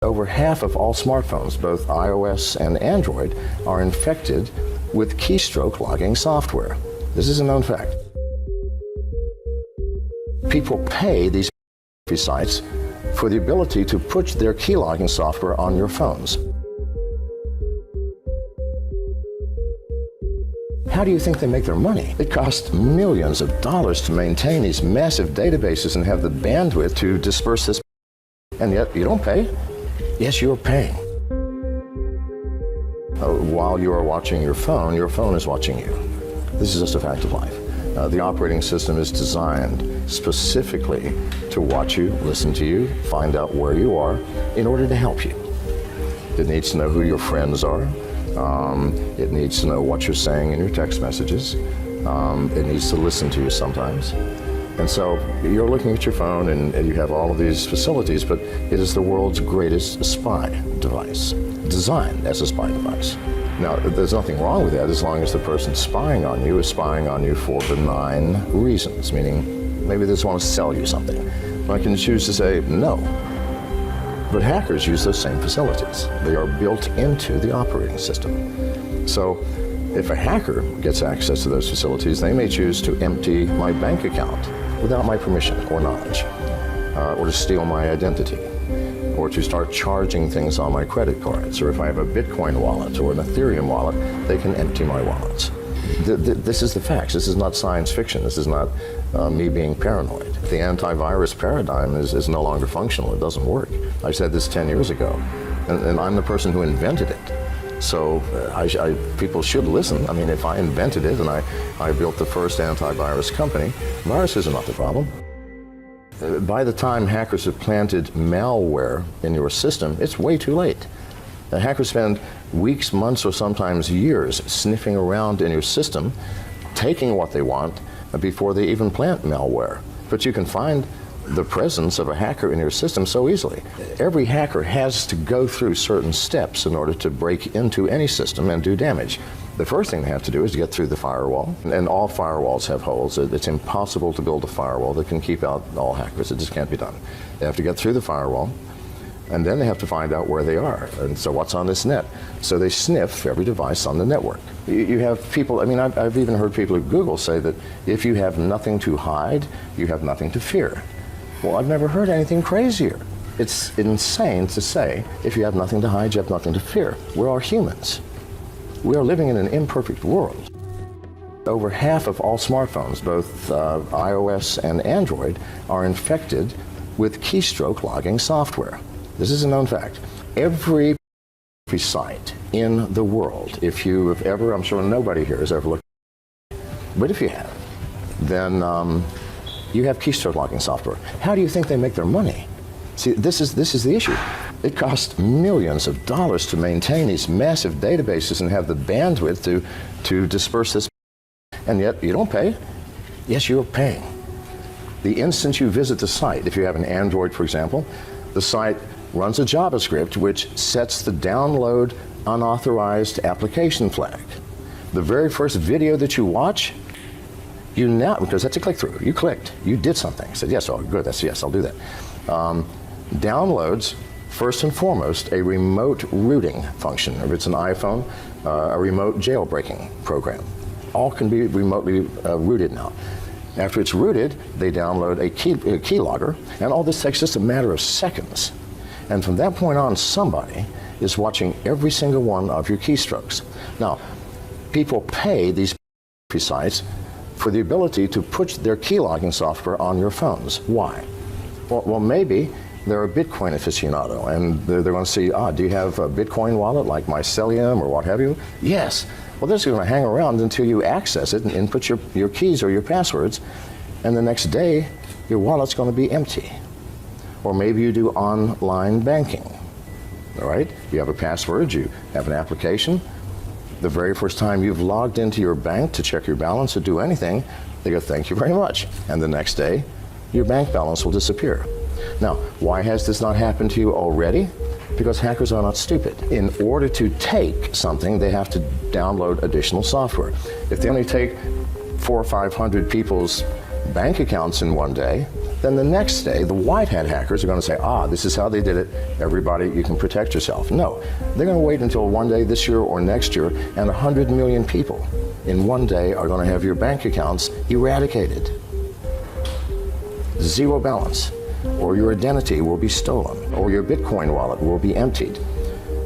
Over half of all smartphones, both iOS and Android, are infected with keystroke logging software. This is a known fact. People pay these sites for the ability to push their key logging software on your phones. How do you think they make their money? It costs millions of dollars to maintain these massive databases and have the bandwidth to disperse this, and yet you don't pay? Yes, you're paying. While you are watching your phone is watching you. This is just a fact of life. The operating system is designed specifically to watch you, listen to you, find out where you are in order to help you. It needs to know who your friends are. It needs to know what you're saying in your text messages. It needs to listen to you sometimes. And so you're looking at your phone and you have all of these facilities, but it is the world's greatest spy device, designed as a spy device. Now, there's nothing wrong with that as long as the person spying on you is spying on you for benign reasons, meaning maybe they just want to sell you something. I can choose to say no. But hackers use those same facilities. They are built into the operating system. So if a hacker gets access to those facilities, they may choose to empty my bank account without my permission or knowledge, or to steal my identity, or to start charging things on my credit cards, or if I have a Bitcoin wallet or an Ethereum wallet, they can empty my wallets. This is the facts. This is not science fiction. This is not me being paranoid. The antivirus paradigm is no longer functional. It doesn't work. I said this 10 years ago, and I'm the person who invented it. So people should listen. I mean, if I invented it and I built the first antivirus company, viruses are not the problem. By the time hackers have planted malware in your system, it's way too late. The hackers spend weeks, months, or sometimes years sniffing around in your system, taking what they want before they even plant malware. But you can find the presence of a hacker in your system so easily. Every hacker has to go through certain steps in order to break into any system and do damage. The first thing they have to do is to get through the firewall, and all firewalls have holes. It's impossible to build a firewall that can keep out all hackers. It just can't be done. They have to get through the firewall, and then they have to find out where they are. And so what's on this net? So they sniff every device on the network. You have people, I mean, I've even heard people at Google say that if you have nothing to hide, you have nothing to fear. Well, I've never heard anything crazier. It's insane to say, if you have nothing to hide, you have nothing to fear. We are humans. We are living in an imperfect world. Over half of all smartphones, both iOS and Android, are infected with keystroke logging software. This is a known fact. Every site in the world, if you have ever, I'm sure nobody here has ever looked, but if you have, then you have keystroke logging software. How do you think they make their money? See, this is the issue. It costs millions of dollars to maintain these massive databases and have the bandwidth to disperse this, and yet you don't pay? Yes, you're paying. The instant you visit the site, if you have an Android, for example, the site runs a JavaScript which sets the download unauthorized application flag. The very first video that you watch, you now, because that's a click-through, you clicked, you did something. You said, yes, oh, good, that's yes, I'll do that. Downloads, first and foremost, a remote rooting function. If it's an iPhone, a remote jailbreaking program. All can be remotely rooted now. After it's rooted, they download a keylogger, and all this takes just a matter of seconds. And from that point on, somebody is watching every single one of your keystrokes. Now, people pay these sites for the ability to push their keylogging software on your phones. Why? Well, maybe they're a Bitcoin aficionado, and they're going to see, do you have a Bitcoin wallet like Mycelium or what have you? Yes. Well, they're just going to hang around until you access it and input your keys or your passwords, and the next day, your wallet's going to be empty. Or maybe you do online banking, all right? You have a password, you have an application. The very first time you've logged into your bank to check your balance or do anything, they go, thank you very much. And the next day, your bank balance will disappear. Now, why has this not happened to you already? Because hackers are not stupid. In order to take something, they have to download additional software. If they only take 400 or 500 people's bank accounts in one day, Then the next day, the white hat hackers are going to say, this is how they did it. Everybody, you can protect yourself. No, they're going to wait until one day this year or next year, and 100 million people in one day are going to have your bank accounts eradicated. Zero balance. Or your identity will be stolen, or your Bitcoin wallet will be emptied.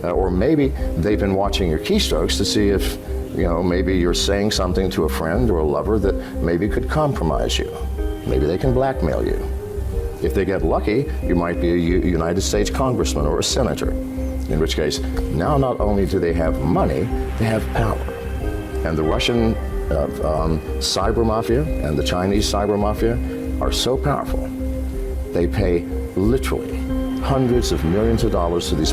Or maybe they've been watching your keystrokes to see if, maybe you're saying something to a friend or a lover that maybe could compromise you. Maybe they can blackmail you. If they get lucky, you might be a United States congressman or a senator, in which case, now not only do they have money, they have power. And the Russian cyber mafia and the Chinese cyber mafia are so powerful, they pay literally hundreds of millions of dollars to these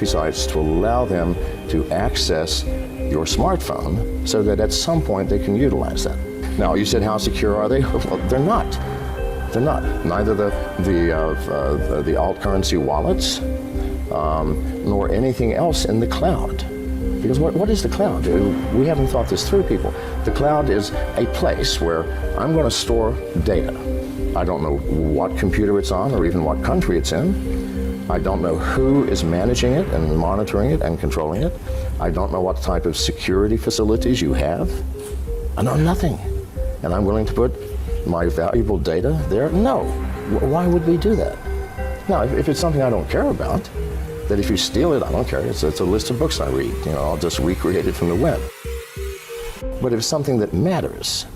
sites to allow them to access your smartphone so that at some point they can utilize that. Now, you said, how secure are they? Well, they're not. They're not. Neither the alt currency wallets nor anything else in the cloud. Because what is the cloud? We haven't thought this through, people. The cloud is a place where I'm going to store data. I don't know what computer it's on or even what country it's in. I don't know who is managing it and monitoring it and controlling it. I don't know what type of security facilities you have. I know nothing. And I'm willing to put my valuable data there? No. Why would we do that? Now, if it's something I don't care about, that if you steal it, I don't care. It's a list of books I read. I'll just recreate it from the web. But if it's something that matters,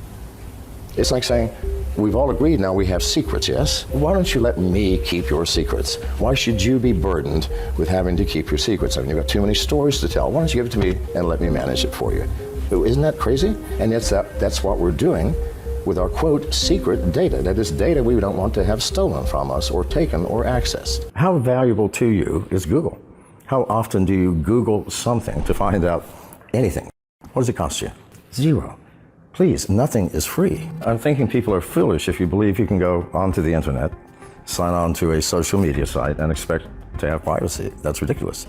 it's like saying, we've all agreed now we have secrets, yes? Why don't you let me keep your secrets? Why should you be burdened with having to keep your secrets? I mean, you've got too many stories to tell. Why don't you give it to me and let me manage it for you? Isn't that crazy? And that's what we're doing with our, quote, secret data. That is data we don't want to have stolen from us or taken or accessed. How valuable to you is Google? How often do you Google something to find out anything? What does it cost you? Zero. Please, nothing is free. I'm thinking people are foolish if you believe you can go onto the internet, sign on to a social media site, and expect to have privacy. That's ridiculous.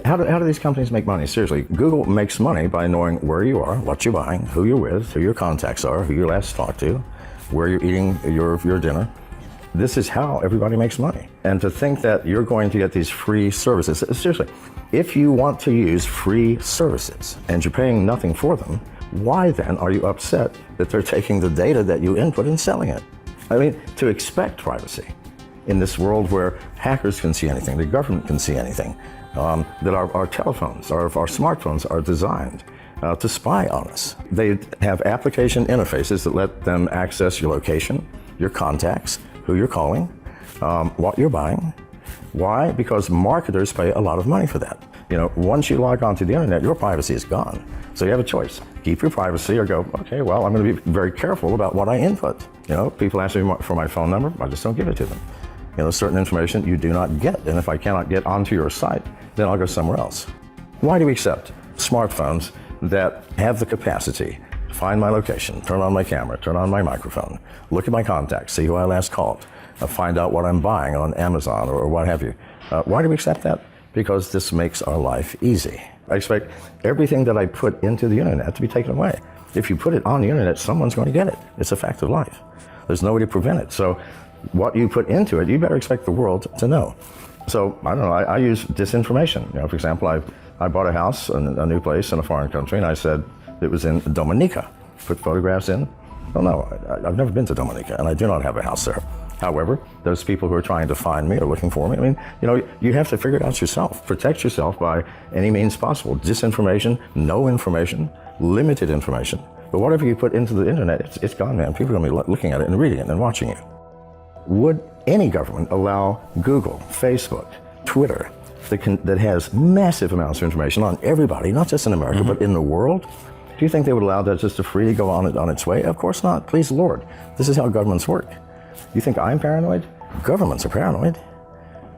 How do these companies make money? Seriously, Google makes money by knowing where you are, what you're buying, who you're with, who your contacts are, who you last talked to, where you're eating your dinner. This is how everybody makes money. And to think that you're going to get these free services, seriously, if you want to use free services and you're paying nothing for them, why then are you upset that they're taking the data that you input and selling it? I mean, to expect privacy in this world where hackers can see anything, the government can see anything, that our telephones, our smartphones are designed to spy on us. They have application interfaces that let them access your location, your contacts, who you're calling, what you're buying. Why? Because marketers pay a lot of money for that. Once you log onto the internet, your privacy is gone. So you have a choice. Keep your privacy or go, okay, well, I'm going to be very careful about what I input. People ask me for my phone number, I just don't give it to them. Certain information you do not get. And if I cannot get onto your site, then I'll go somewhere else. Why do we accept smartphones that have the capacity to find my location, turn on my camera, turn on my microphone, look at my contacts, see who I last called, find out what I'm buying on Amazon or what have you? Why do we accept that? Because this makes our life easy. I expect everything that I put into the internet to be taken away. If you put it on the internet, someone's going to get it. It's a fact of life. There's no way to prevent it. So what you put into it, you better expect the world to know. So, I don't know, I use disinformation. For example, I bought a house, a new place in a foreign country, and I said it was in Dominica. Put photographs in. Well, no, I've never been to Dominica, and I do not have a house there. However, those people who are trying to find me or looking for me, I mean, you have to figure it out yourself. Protect yourself by any means possible. Disinformation, no information, limited information. But whatever you put into the internet, it's gone, man. People are going to be looking at it and reading it and watching you. Would any government allow Google, Facebook, Twitter, that has massive amounts of information on everybody, not just in America, but in the world? Do you think they would allow that just to freely go on its way? Of course not. Please, the Lord. This is how governments work. You think I'm paranoid? Governments are paranoid.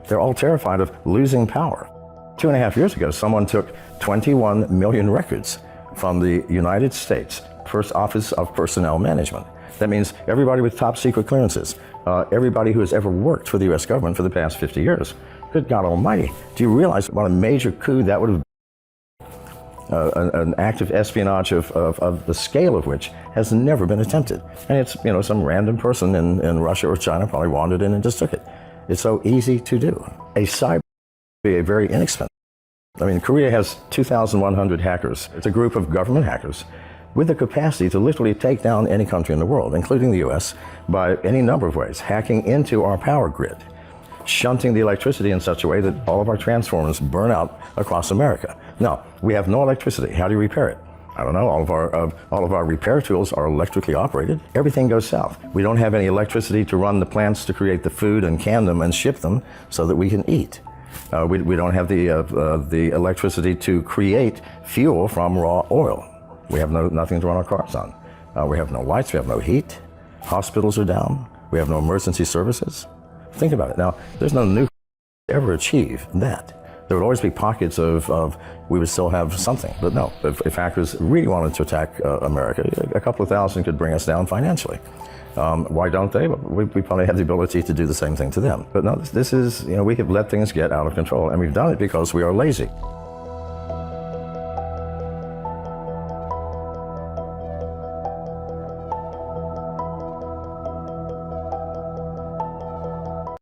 They're all terrified of losing power. 2.5 years ago, someone took 21 million records from the United States First Office of Personnel Management. That means everybody with top secret clearances, everybody who has ever worked for the U.S. government for the past 50 years. Good God Almighty. Do you realize what a major coup that would have been? an active espionage of the scale of which has never been attempted. And it's, some random person in Russia or China probably wandered in and just took it. It's so easy to do. A cyber be a very inexpensive. I mean, Korea has 2,100 hackers. It's a group of government hackers with the capacity to literally take down any country in the world, including the US, by any number of ways, hacking into our power grid, shunting the electricity in such a way that all of our transformers burn out across America. Now, we have no electricity. How do you repair it? I don't know. All of our repair tools are electrically operated. Everything goes south. We don't have any electricity to run the plants to create the food and can them and ship them so that we can eat. We don't have the electricity to create fuel from raw oil. We have nothing to run our cars on. We have no lights. We have no heat. Hospitals are down. We have no emergency services. Think about it. Now, there's no nuclear ever achieve that. There would always be pockets of we would still have something. But no, if hackers really wanted to attack America, a couple of thousand could bring us down financially. Why don't they? We probably have the ability to do the same thing to them. But no, this is, we have let things get out of control, and we've done it because we are lazy.